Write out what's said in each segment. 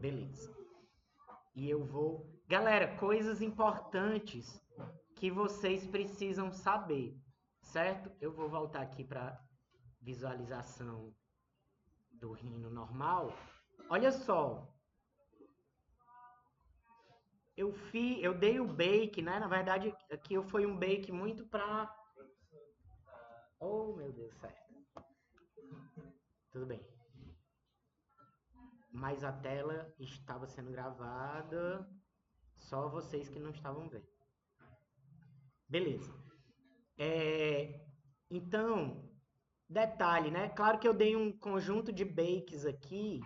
Beleza. E eu vou... Galera, coisas importantes que vocês precisam saber, certo? Eu vou voltar aqui para visualização do Rhino normal. Olha só, eu dei o bake, né? Na verdade, aqui foi um bake muito para... Oh, meu Deus, certo. Tudo bem. Mas a tela estava sendo gravada, só vocês que não estavam vendo. Beleza. Então, detalhe, né? Claro que eu dei um conjunto de bakes aqui,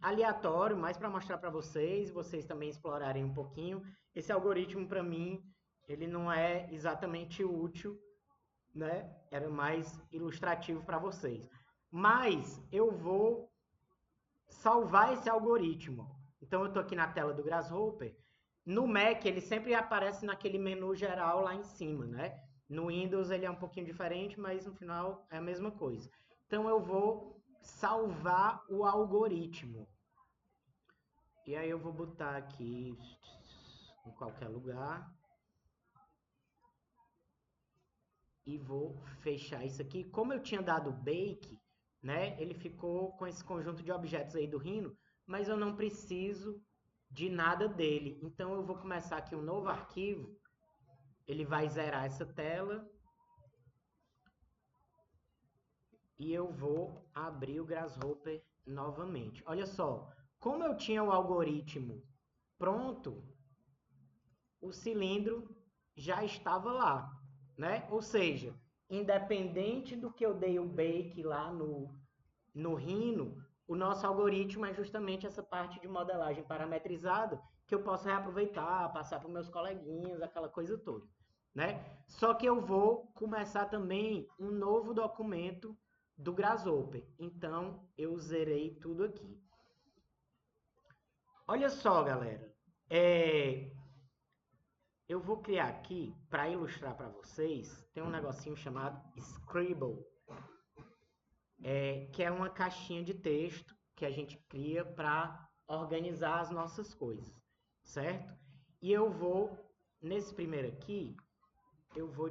aleatório, mais para mostrar para vocês e vocês também explorarem um pouquinho. Esse algoritmo, para mim, ele não é exatamente útil, né? Era mais ilustrativo para vocês. Mas eu vou salvar esse algoritmo. Então, eu estou aqui na tela do Grasshopper. No Mac, ele sempre aparece naquele menu geral lá em cima, né? No Windows ele é um pouquinho diferente, mas no final é a mesma coisa. Então, eu vou salvar o algoritmo. E aí eu vou botar aqui em qualquer lugar. E vou fechar isso aqui. Como eu tinha dado bake, né? Ele ficou com esse conjunto de objetos aí do Rhino, mas eu não preciso de nada dele. Então eu vou começar aqui um novo arquivo. Ele vai zerar essa tela. E eu vou abrir o Grasshopper novamente. Olha só, como eu tinha o algoritmo pronto, o cilindro já estava lá, né? Ou seja, independente do que eu dei o bake lá no Rhino, o nosso algoritmo é justamente essa parte de modelagem parametrizada que eu posso reaproveitar, passar para os meus coleguinhas, aquela coisa toda, né? Só que eu vou começar também um novo documento do Grasshopper. Então, eu zerei tudo aqui. Olha só, galera. Eu vou criar aqui, para ilustrar para vocês, tem um negocinho chamado Scribble, que é uma caixinha de texto que a gente cria para organizar as nossas coisas, certo? E eu vou, nesse primeiro aqui, eu vou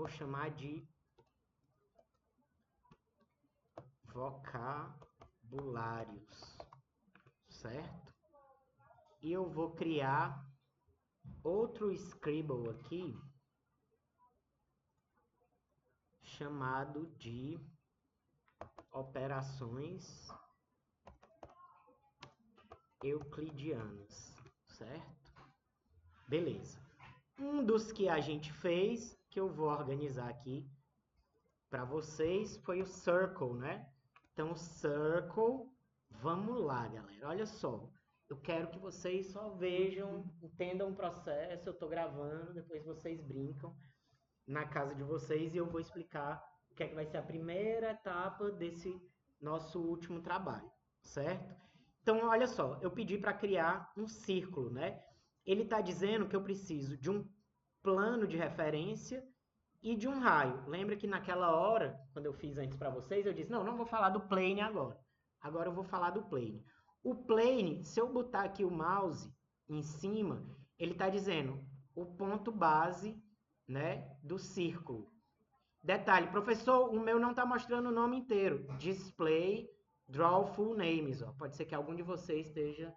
chamar de vocabulários, certo? E eu vou criar outro Scribble aqui, chamado de operações euclidianas, certo? Beleza. Um dos que a gente fez, que eu vou organizar aqui para vocês, foi o circle, né? Então, circle, vamos lá, galera. Olha só, eu quero que vocês só vejam, entendam o processo. Eu estou gravando, depois vocês brincam na casa de vocês e eu vou explicar o que é que vai ser a primeira etapa desse nosso último trabalho, certo? Então, olha só, eu pedi para criar um círculo, né? Ele está dizendo que eu preciso de um plano de referência e de um raio. Lembra que naquela hora, quando eu fiz antes para vocês, eu disse, não vou falar do plane agora. Agora eu vou falar do plane. O plane, se eu botar aqui o mouse em cima, ele está dizendo o ponto base, né, do círculo. Detalhe, professor, o meu não está mostrando o nome inteiro. Display, draw full names. Ó. Pode ser que algum de vocês esteja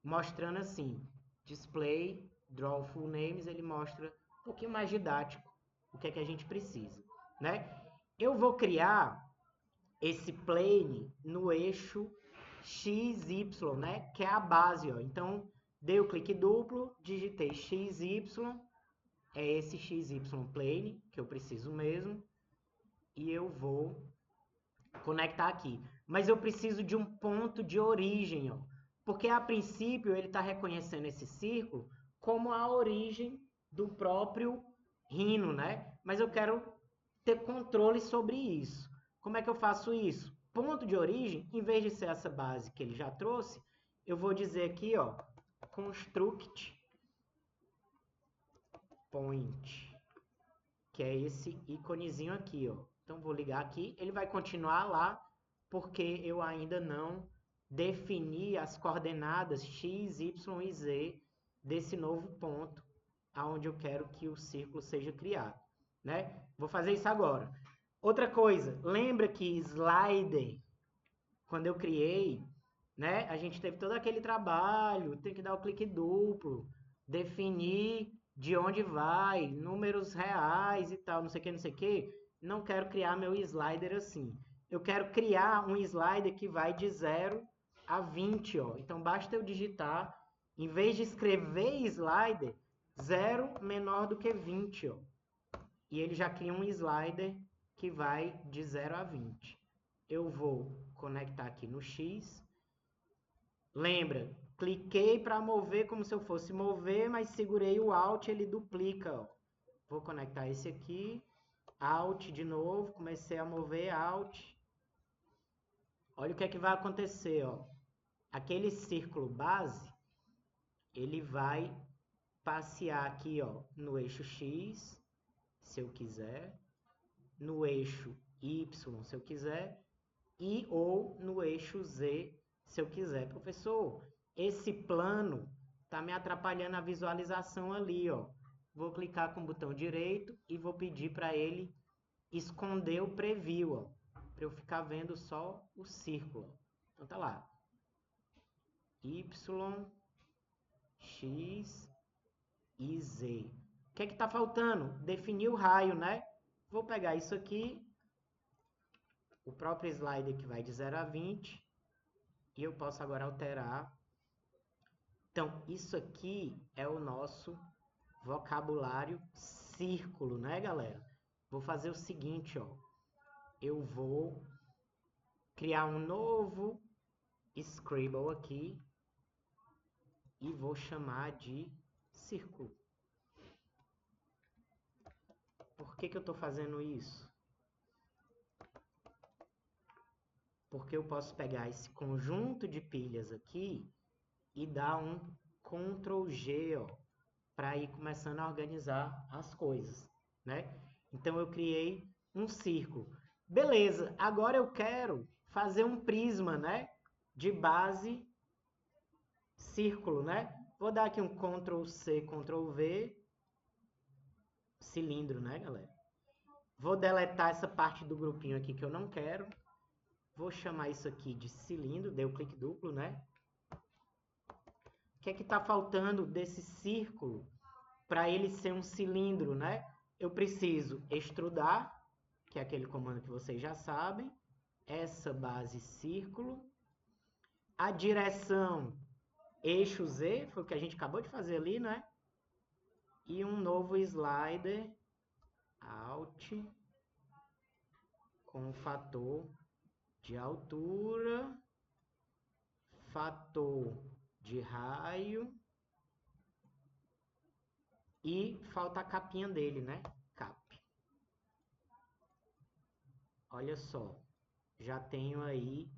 mostrando assim. Display, draw full names, ele mostra um pouquinho mais didático o que é que a gente precisa, né? Eu vou criar esse plane no eixo XY, né? Que é a base, ó. Então, dei o clique duplo, digitei XY, é esse XY plane que eu preciso mesmo, e eu vou conectar aqui. Mas eu preciso de um ponto de origem, ó, porque a princípio ele está reconhecendo esse círculo como a origem do próprio Rhino, né? Mas eu quero ter controle sobre isso. Como é que eu faço isso? Ponto de origem, em vez de ser essa base que ele já trouxe, eu vou dizer aqui, ó, construct point, que é esse íconezinho aqui, ó. Então vou ligar aqui, ele vai continuar lá porque eu ainda não definir as coordenadas x, y e z desse novo ponto aonde eu quero que o círculo seja criado, né? Vou fazer isso agora. Outra coisa, lembra que slider, quando eu criei, né, a gente teve todo aquele trabalho, tem que dar o clique duplo, definir de onde vai, números reais e tal, não sei o que, não sei o que. Não quero criar meu slider assim. Eu quero criar um slider que vai de 0 a 20, ó. Então basta eu digitar, em vez de escrever slider, 0 menor do que 20, ó. E ele já cria um slider que vai de 0 a 20. Eu vou conectar aqui no X. Lembra, cliquei para mover como se eu fosse mover, mas segurei o Alt, ele duplica, ó. Vou conectar esse aqui, Alt de novo, comecei a mover, Alt. Olha o que é que vai acontecer, ó. Aquele círculo base, ele vai passear aqui, ó, no eixo X, se eu quiser, no eixo Y, se eu quiser, e ou no eixo Z, se eu quiser. Professor, esse plano está me atrapalhando a visualização ali, ó. Vou clicar com o botão direito e vou pedir para ele esconder o preview, ó, para eu ficar vendo só o círculo. Então tá lá. Y, X e Z. O que é que está faltando? Definir o raio, né? Vou pegar isso aqui, o próprio slider que vai de 0 a 20, e eu posso agora alterar. Então, isso aqui é o nosso vocabulário círculo, né, galera? Vou fazer o seguinte, ó. Eu vou criar um novo scribble aqui e vou chamar de círculo. Por que que eu estou fazendo isso? Porque eu posso pegar esse conjunto de pilhas aqui e dar um Ctrl G, ó, para ir começando a organizar as coisas, né? Então eu criei um círculo. Beleza, agora eu quero fazer um prisma, né? De base círculo, né? Vou dar aqui um Ctrl C, Ctrl V, cilindro, né, galera? Vou deletar essa parte do grupinho aqui que eu não quero. Vou chamar isso aqui de cilindro, dei o clique duplo, né? O que é que está faltando desse círculo para ele ser um cilindro, né? Eu preciso extrudar, que é aquele comando que vocês já sabem, essa base círculo, a direção eixo Z, foi o que a gente acabou de fazer ali, né? E um novo slider, Alt, com fator de altura, fator de raio, e falta a capinha dele, né? Cap. Olha só, já tenho aí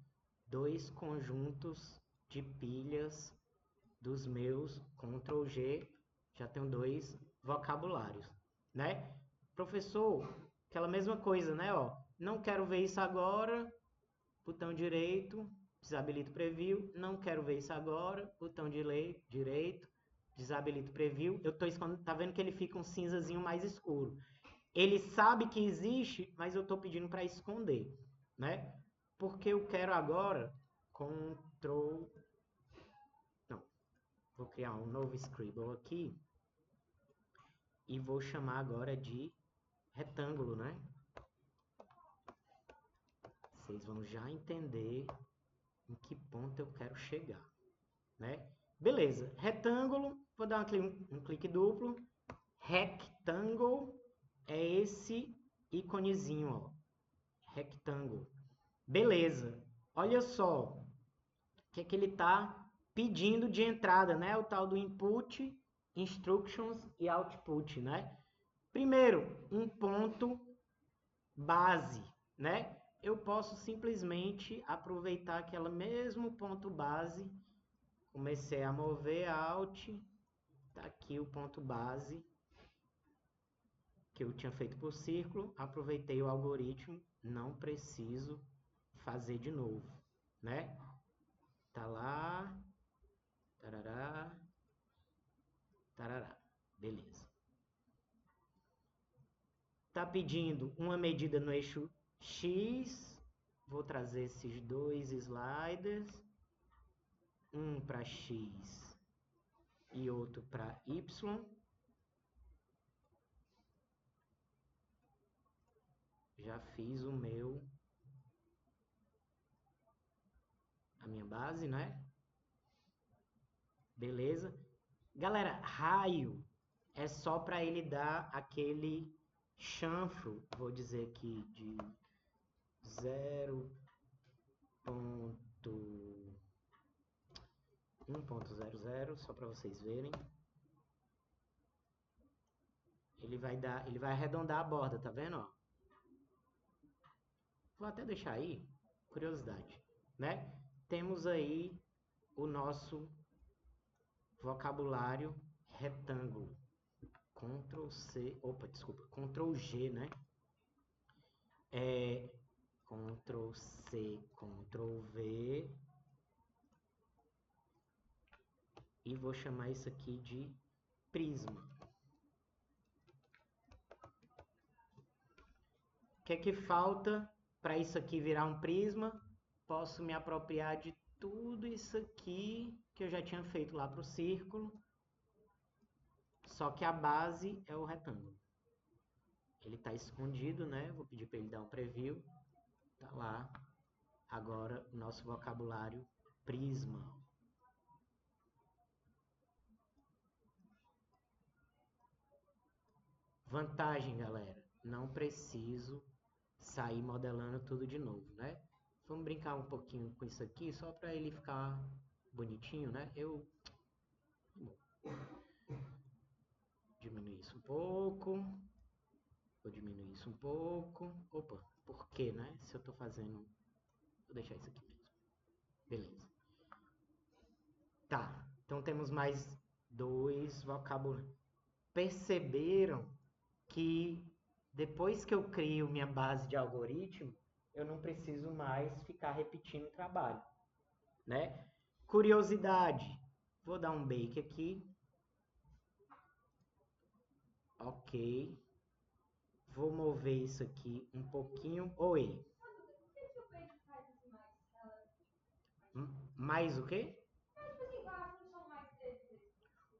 dois conjuntos de pilhas dos meus Ctrl G, já tenho dois vocabulários, né? Professor, aquela mesma coisa, né? Ó, não quero ver isso agora, botão direito, desabilita o preview, não quero ver isso agora, botão direito, desabilita o preview. Eu tô escondendo, tá vendo que ele fica um cinzazinho mais escuro. Ele sabe que existe, mas eu estou pedindo para esconder, né? Porque eu quero agora Ctrl... Não, vou criar um novo scribble aqui e vou chamar agora de retângulo, né? Vocês vão já entender em que ponto eu quero chegar, né? Beleza, retângulo, vou dar um clique duplo, rectangle é esse íconezinho, ó, rectangle. Beleza, olha só, o que é que ele está pedindo de entrada, né? O tal do input, instructions e output, né? Primeiro, um ponto base, né? Eu posso simplesmente aproveitar aquele mesmo ponto base, comecei a mover Alt, tá aqui o ponto base que eu tinha feito por círculo, aproveitei o algoritmo, não preciso fazer de novo, né? pedindo uma medida no eixo X. Vou trazer esses dois sliders. Um para X e outro para Y. Já fiz a minha base, né? Beleza? Galera, raio é só para ele dar aquele chanfro, vou dizer aqui, de 0.1.00, só para vocês verem. Ele vai arredondar a borda, tá vendo, ó? Vou até deixar aí, curiosidade, né? Temos aí o nosso vocabulário retângulo. Ctrl C, opa, desculpa, Ctrl G, né? Ctrl C, Ctrl V. E vou chamar isso aqui de prisma. O que é que falta para isso aqui virar um prisma? Posso me apropriar de tudo isso aqui que eu já tinha feito lá para o círculo. Só que a base é o retângulo. Ele está escondido, né? Vou pedir para ele dar um preview. Tá lá. Agora o nosso vocabulário prisma. Vantagem, galera. Não preciso sair modelando tudo de novo, né? Vamos brincar um pouquinho com isso aqui, só para ele ficar bonitinho, né? Diminuir isso um pouco. Vou diminuir isso um pouco. Opa, por quê, né? Se eu tô fazendo... Vou deixar isso aqui mesmo. Beleza. Tá, então temos mais dois vocabulários. Perceberam que depois que eu crio minha base de algoritmo, eu não preciso mais ficar repetindo o trabalho, né? Curiosidade. Vou dar um bake aqui. Ok. Vou mover isso aqui um pouquinho. Oi. Mais o quê?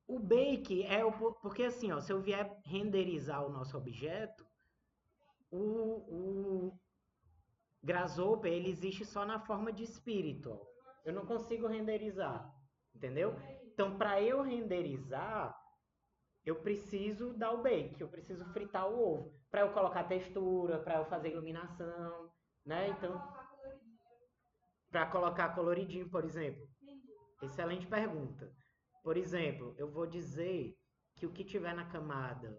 O bake é porque assim, ó, se eu vier renderizar o nosso objeto, o Grasshopper ele existe só na forma de espírito. Ó. Eu não consigo renderizar, entendeu? Então, para eu renderizar, eu preciso dar o bake, eu preciso fritar o ovo, para eu colocar textura, para eu fazer iluminação, né? Então, para colocar coloridinho, por exemplo. Excelente pergunta. Por exemplo, eu vou dizer que o que tiver na camada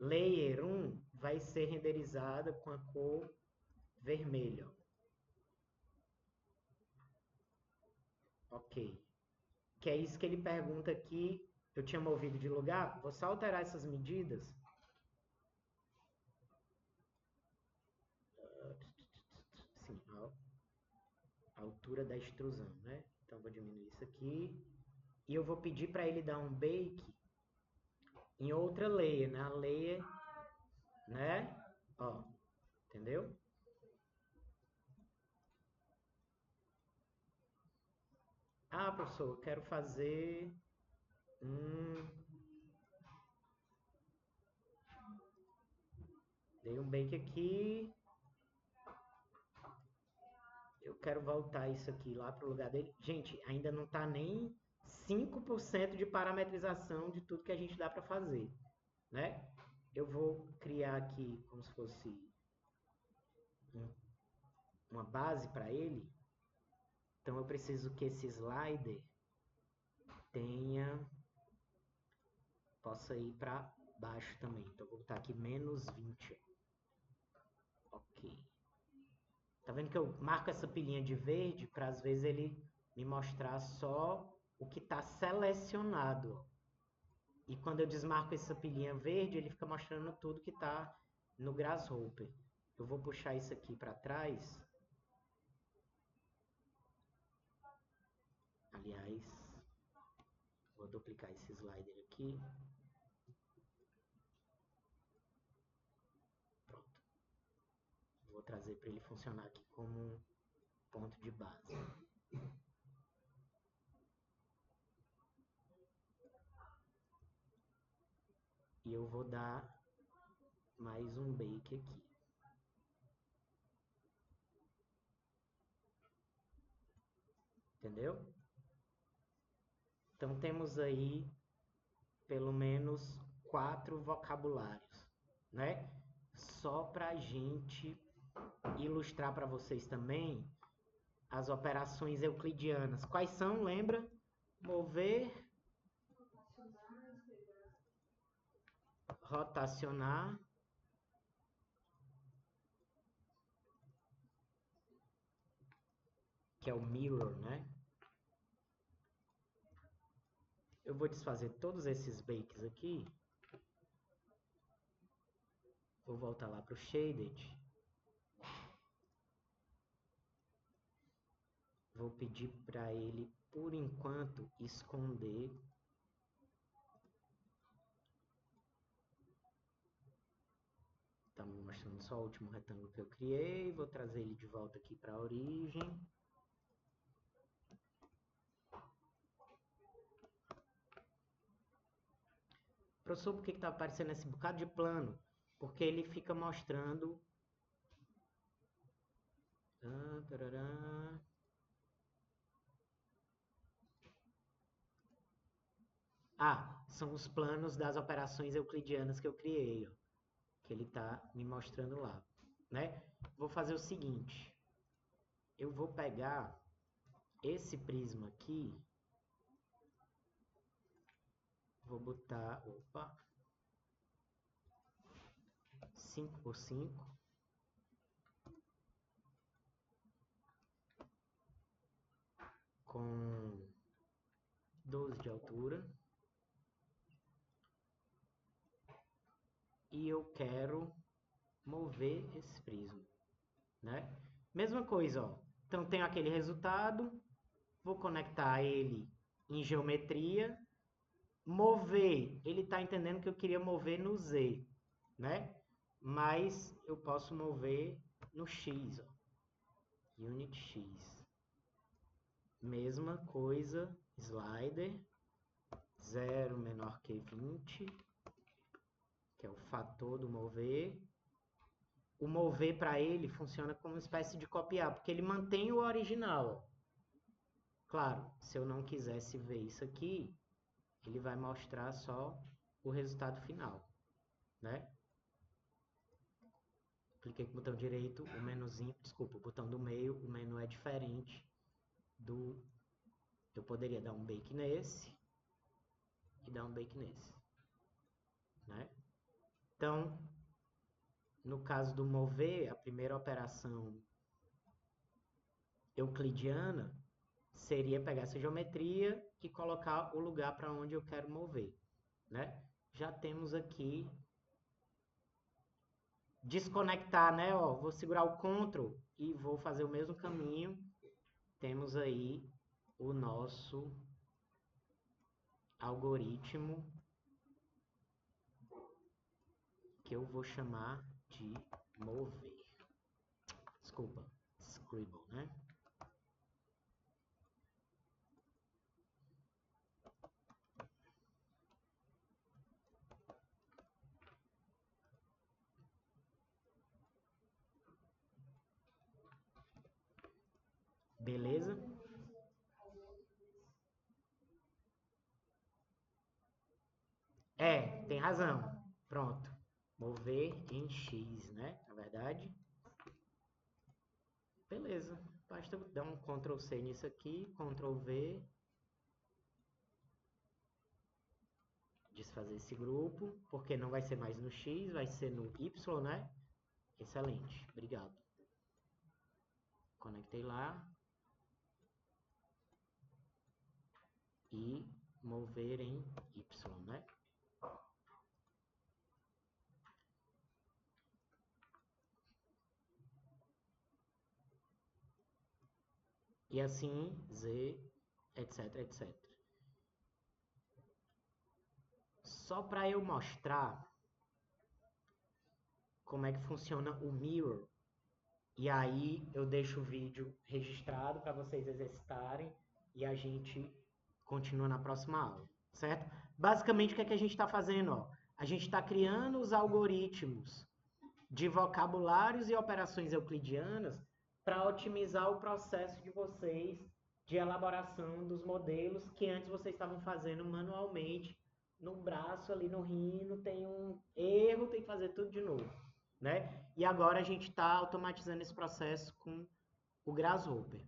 Layer 1 vai ser renderizada com a cor vermelha. Ok. Que é isso que ele pergunta aqui. Eu tinha movido de lugar. Vou só alterar essas medidas. Sim, a altura da extrusão, né? Então, vou diminuir isso aqui. E eu vou pedir para ele dar um bake em outra layer, na layer, né? Ó, entendeu? Ah, professor, eu quero fazer dei um bake aqui. Eu quero voltar isso aqui lá para o lugar dele. Gente, ainda não está nem 5% de parametrização de tudo que a gente dá para fazer, né? Eu vou criar aqui como se fosse uma base para ele. Então eu preciso que esse slider possa ir para baixo também. Então eu vou botar aqui -20. Ok. Tá vendo que eu marco essa pilhinha de verde para às vezes ele me mostrar só o que está selecionado. E quando eu desmarco essa pilhinha verde, ele fica mostrando tudo que está no Grasshopper. Eu vou puxar isso aqui para trás. Aliás, vou duplicar esse slider aqui. trazer para ele funcionar aqui como um ponto de base. E eu vou dar mais um bake aqui. Entendeu? Então temos aí pelo menos 4 vocabulários, né? Só para a gente ilustrar para vocês também as operações euclidianas. Quais são? Lembra? Mover, rotacionar, que é o mirror, né? Eu vou desfazer todos esses bakes aqui. Vou voltar lá para o shaded. Vou pedir para ele, por enquanto, esconder. Está me mostrando só o último retângulo que eu criei. Vou trazer ele de volta aqui para a origem. Professor, por que está aparecendo esse bocado de plano? Porque ele fica mostrando... são os planos das operações euclidianas que eu criei, ó, que ele está me mostrando lá, né? Vou fazer o seguinte, eu vou pegar esse prisma aqui, vou botar, 5x5, com 12 de altura, e eu quero mover esse prisma, né? Mesma coisa, ó. Então tenho aquele resultado, vou conectar ele em geometria, mover, ele está entendendo que eu queria mover no Z, né? Mas eu posso mover no X, ó. Unit X. Mesma coisa, slider, 0 menor que 20, que é o fator do mover. O mover para ele funciona como uma espécie de copiar, porque ele mantém o original. Claro, se eu não quisesse ver isso aqui, ele vai mostrar só o resultado final, né? Cliquei com o botão direito, o menuzinho, desculpa, o botão do meio, o menu é diferente do... Eu poderia dar um bake nesse e dar um bake nesse, né? Então, no caso do mover, a primeira operação euclidiana seria pegar essa geometria e colocar o lugar para onde eu quero mover, né? Já temos aqui desconectar, né? Ó, vou segurar o Ctrl e vou fazer o mesmo caminho. Temos aí o nosso algoritmo que eu vou chamar de mover. Desculpa, scribble, né? Beleza? Tem razão. Pronto. Mover em X, né? Na verdade. Beleza. Basta dar um Ctrl C nisso aqui, Ctrl V. Desfazer esse grupo, porque não vai ser mais no X, vai ser no Y, né? Excelente. Obrigado. Conectei lá. E mover em Y, né? E assim, Z, etc, etc. Só para eu mostrar como é que funciona o mirror, E aí eu deixo o vídeo registrado para vocês exercitarem e a gente continua na próxima aula, certo? Basicamente o que é que a gente está fazendo? Ó? A gente está criando os algoritmos de vocabulários e operações euclidianas para otimizar o processo de vocês de elaboração dos modelos que antes vocês estavam fazendo manualmente no braço ali no rino, tem um erro, tem que fazer tudo de novo, né? E agora a gente está automatizando esse processo com o Grasshopper,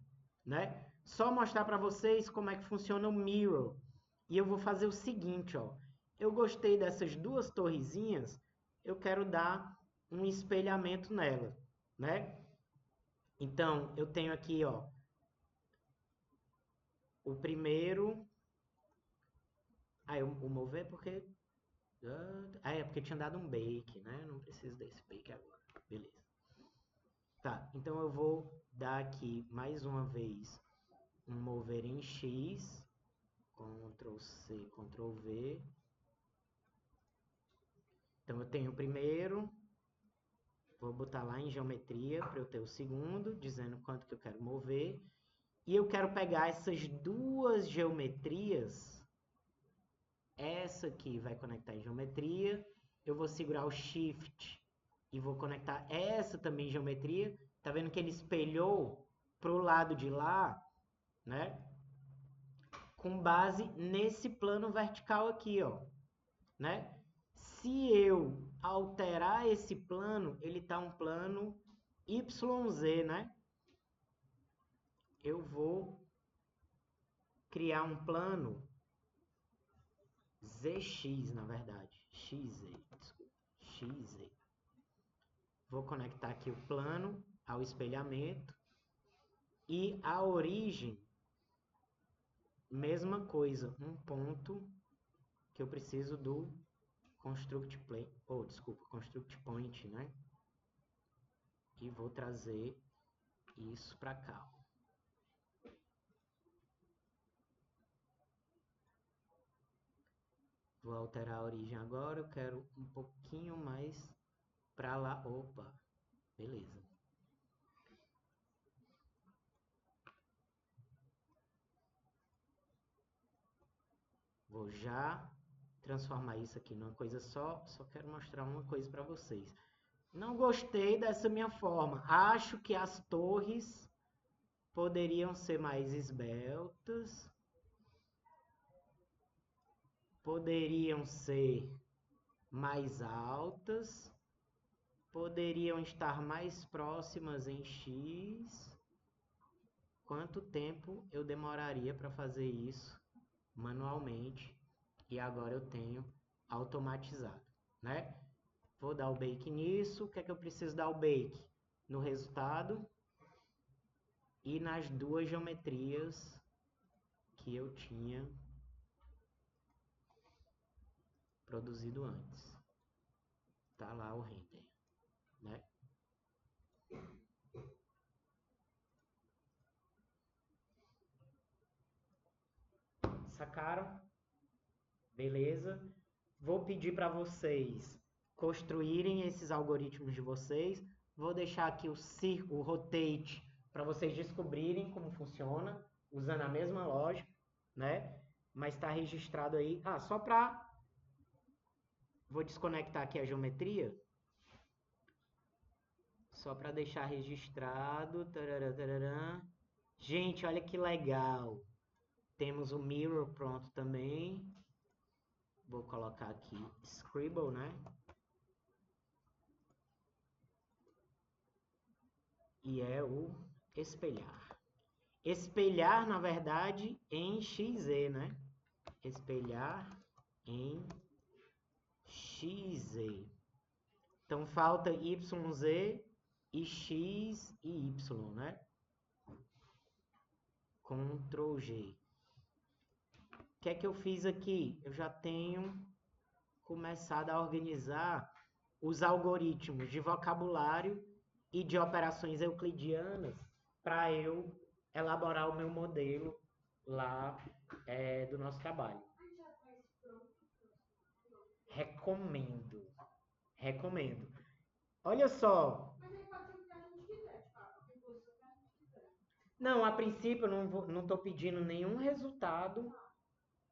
né? Só mostrar para vocês como é que funciona o Miro. E eu vou fazer o seguinte, ó. Eu gostei dessas duas torrezinhas, eu quero dar um espelhamento nela, né? Então, eu tenho aqui, ó, o primeiro... o mover porque... é porque tinha dado um bake, né? Não preciso desse bake agora. Beleza. Tá, então eu vou dar aqui mais uma vez um mover em X, Ctrl C, Ctrl V. Então eu tenho o primeiro, vou botar lá em geometria para eu ter o segundo, dizendo quanto que eu quero mover. E eu quero pegar essas duas geometrias, essa aqui vai conectar em geometria, eu vou segurar o Shift e vou conectar essa também em geometria. Tá vendo que ele espelhou para o lado de lá, né? Com base nesse plano vertical aqui, ó, né? Se eu alterar esse plano, ele tá um plano YZ, né? Eu vou criar um plano ZX, na verdade. XZ, desculpa. XZ. Vou conectar aqui o plano ao espelhamento e a origem, mesma coisa, um ponto que eu preciso do construct plane, construct point, né? E vou trazer isso para cá. Vou alterar a origem agora, eu quero um pouquinho mais para lá. Opa, beleza. Vou já transformar isso aqui numa coisa só quero mostrar uma coisa para vocês. Não gostei dessa minha forma. Acho que as torres poderiam ser mais esbeltas. Poderiam ser mais altas. Poderiam estar mais próximas em X. Quanto tempo eu demoraria para fazer isso manualmente? E agora eu tenho automatizado, né? Vou dar o bake nisso. O que é que eu preciso dar o bake? No resultado e nas duas geometrias que eu tinha produzido antes. Tá lá o render, né? Sacaram? Beleza? Vou pedir para vocês construírem esses algoritmos de vocês. Vou deixar aqui o rotate, para vocês descobrirem como funciona, usando a mesma lógica, né? Mas está registrado aí. Só para... Vou desconectar aqui a geometria. Só para deixar registrado. Tarará, tarará. Gente, olha que legal. Temos o mirror pronto também. Vou colocar aqui Scribble, né? E é o espelhar. Espelhar, na verdade, em XZ, né? Espelhar em XZ. Então, falta YZ e X e Y, né? Ctrl G. O que é que eu fiz aqui? Eu já tenho começado a organizar os algoritmos de vocabulário e de operações euclidianas para eu elaborar o meu modelo lá do nosso trabalho. Recomendo. Recomendo. Olha só. Não, a princípio eu não estou pedindo nenhum resultado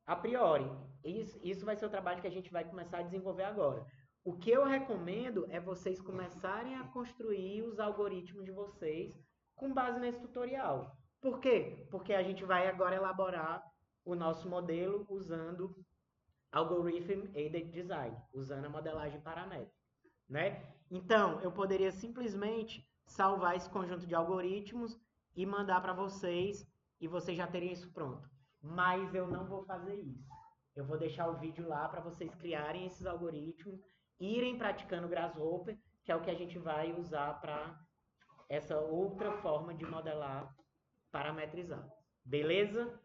a priori. Isso vai ser o trabalho que a gente vai começar a desenvolver agora. O que eu recomendo é vocês começarem a construir os algoritmos de vocês com base nesse tutorial. Por quê? Porque a gente vai agora elaborar o nosso modelo usando Algorithm Aided Design, usando a modelagem paramétrica, né? Então, eu poderia simplesmente salvar esse conjunto de algoritmos e mandar para vocês e vocês já teriam isso pronto. Mas eu não vou fazer isso. Eu vou deixar o vídeo lá para vocês criarem esses algoritmos, irem praticando Grasshopper, que é o que a gente vai usar para essa outra forma de modelar parametrizado. Beleza?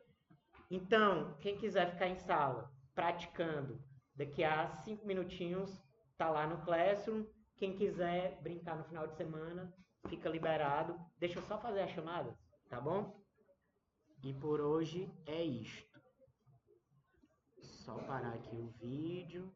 Então, quem quiser ficar em sala praticando, daqui a 5 minutinhos tá lá no Classroom. Quem quiser brincar no final de semana, fica liberado. Deixa eu só fazer a chamada, tá bom? E por hoje é isto. Só parar aqui o vídeo.